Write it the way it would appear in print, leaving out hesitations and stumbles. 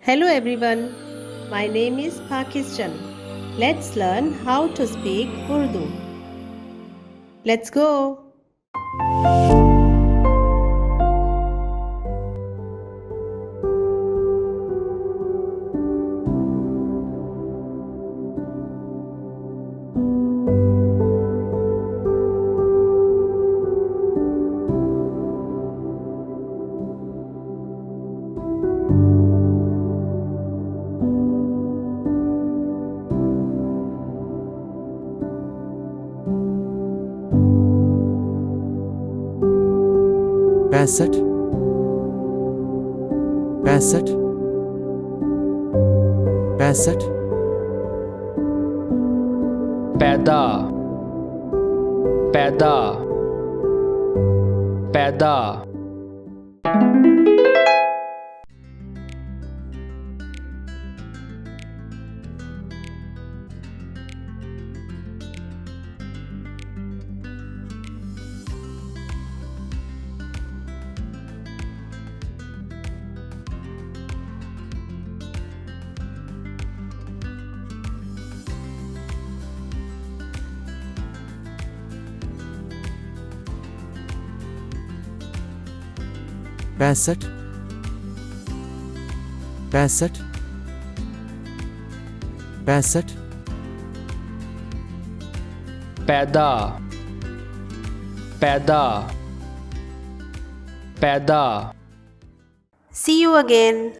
Hello everyone, my name is Pakistan. Let's learn how to speak Urdu. Let's go. 65 65 65 पैदा पैदा पैदा पैंसठ 65 65 पैदा पैदा पैदा See you again.